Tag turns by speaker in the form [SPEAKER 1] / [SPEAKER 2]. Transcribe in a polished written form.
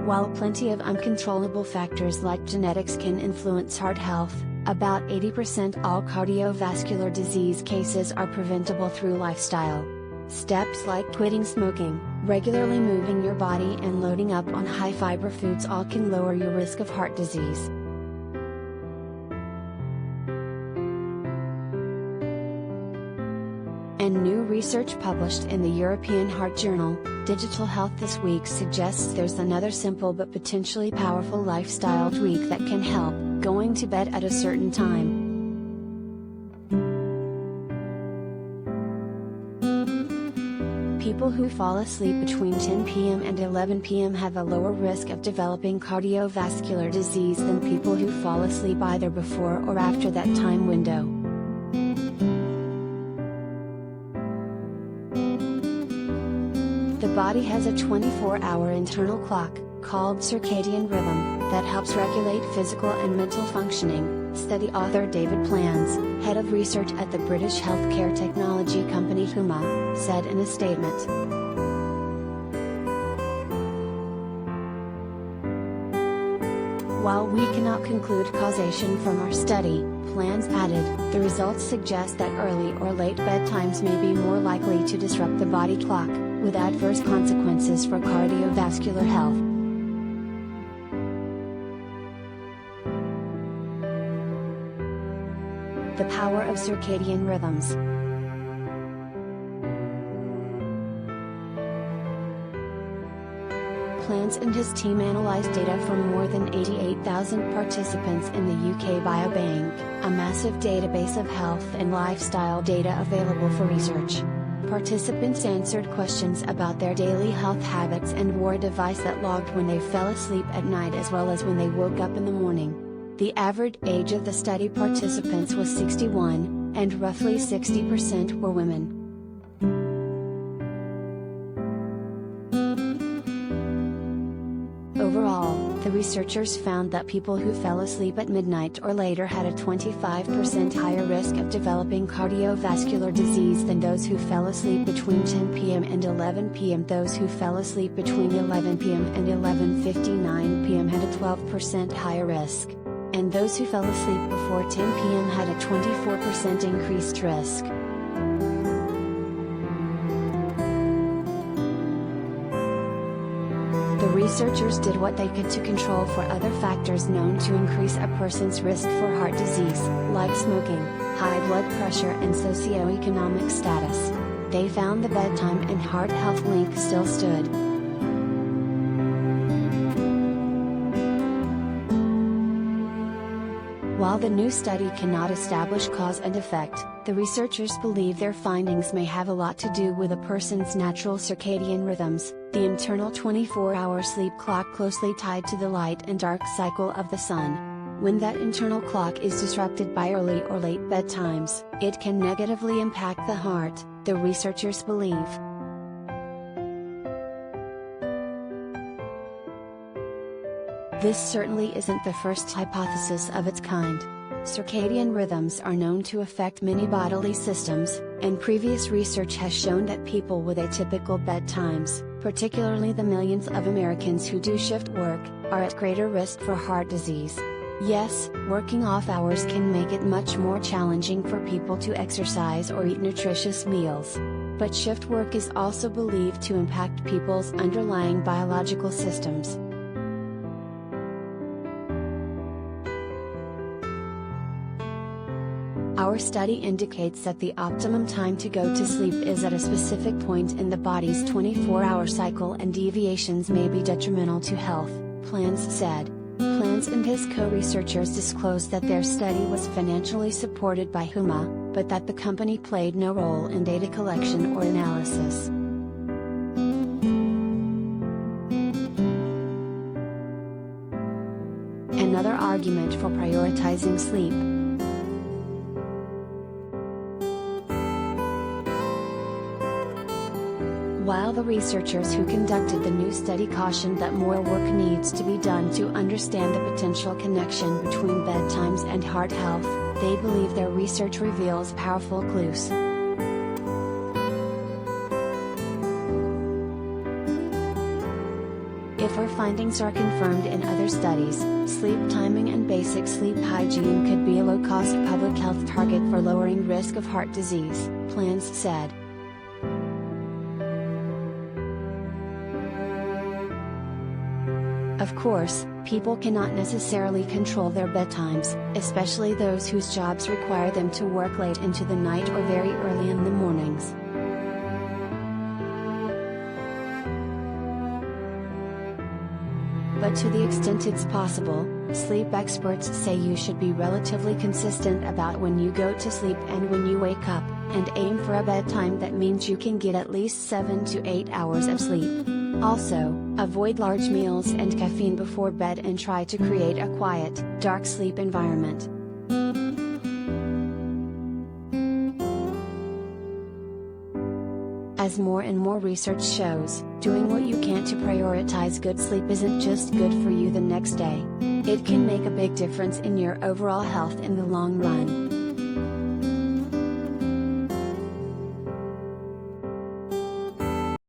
[SPEAKER 1] While plenty of uncontrollable factors like genetics can influence heart health, about 80% all cardiovascular disease cases are preventable through lifestyle. Steps like quitting smoking, regularly moving your body and loading up on high-fiber foods all can lower your risk of heart disease. And new research published in the European Heart Journal, Digital Health this week suggests there's another simple but potentially powerful lifestyle tweak that can help: going to bed at a certain time. People who fall asleep between 10 p.m. and 11 p.m. have a lower risk of developing cardiovascular disease than people who fall asleep either before or after that time window. The body has a 24-hour internal clock, called circadian rhythm, that helps regulate physical and mental functioning, study author David Plans, head of research at the British healthcare technology company Huma, said in a statement. While we cannot conclude causation from our study, Plans added, the results suggest that early or late bedtimes may be more likely to disrupt the body clock, with adverse consequences for cardiovascular health. The power of circadian rhythms. Plans and his team analyzed data from more than 88,000 participants in the UK Biobank, a massive database of health and lifestyle data available for research. Participants answered questions about their daily health habits and wore a device that logged when they fell asleep at night as well as when they woke up in the morning. The average age of the study participants was 61, and roughly 60% were women. Overall, the researchers found that people who fell asleep at midnight or later had a 25% higher risk of developing cardiovascular disease than those who fell asleep between 10 p.m. and 11 p.m. Those who fell asleep between 11 p.m. and 11:59 p.m. had a 12% higher risk. And those who fell asleep before 10 p.m. had a 24% increased risk. The researchers did what they could to control for other factors known to increase a person's risk for heart disease, like smoking, high blood pressure and socioeconomic status. They found the bedtime and heart health link still stood. While the new study cannot establish cause and effect, the researchers believe their findings may have a lot to do with a person's natural circadian rhythms, the internal 24-hour sleep clock closely tied to the light and dark cycle of the sun. When that internal clock is disrupted by early or late bedtimes, it can negatively impact the heart, the researchers believe. This certainly isn't the first hypothesis of its kind. Circadian rhythms are known to affect many bodily systems, and previous research has shown that people with atypical bedtimes, particularly the millions of Americans who do shift work, are at greater risk for heart disease. Yes, working off hours can make it much more challenging for people to exercise or eat nutritious meals. But shift work is also believed to impact people's underlying biological systems. Our study indicates that the optimum time to go to sleep is at a specific point in the body's 24-hour cycle, and deviations may be detrimental to health, Plans said. Plans and his co-researchers disclosed that their study was financially supported by Huma, but that the company played no role in data collection or analysis. Another argument for prioritizing sleep. While the researchers who conducted the new study cautioned that more work needs to be done to understand the potential connection between bedtimes and heart health, they believe their research reveals powerful clues. If our findings are confirmed in other studies. Sleep timing and basic sleep hygiene could be a low-cost public health target for lowering risk of heart disease, plans said. Of course, people cannot necessarily control their bedtimes, especially those whose jobs require them to work late into the night or very early in the mornings. But to the extent it's possible, sleep experts say you should be relatively consistent about when you go to sleep and when you wake up, and aim for a bedtime that means you can get at least 7 to 8 hours of sleep. Also, avoid large meals and caffeine before bed and try to create a quiet, dark sleep environment. As more and more research shows, doing what you can to prioritize good sleep isn't just good for you the next day. It can make a big difference in your overall health in the long run.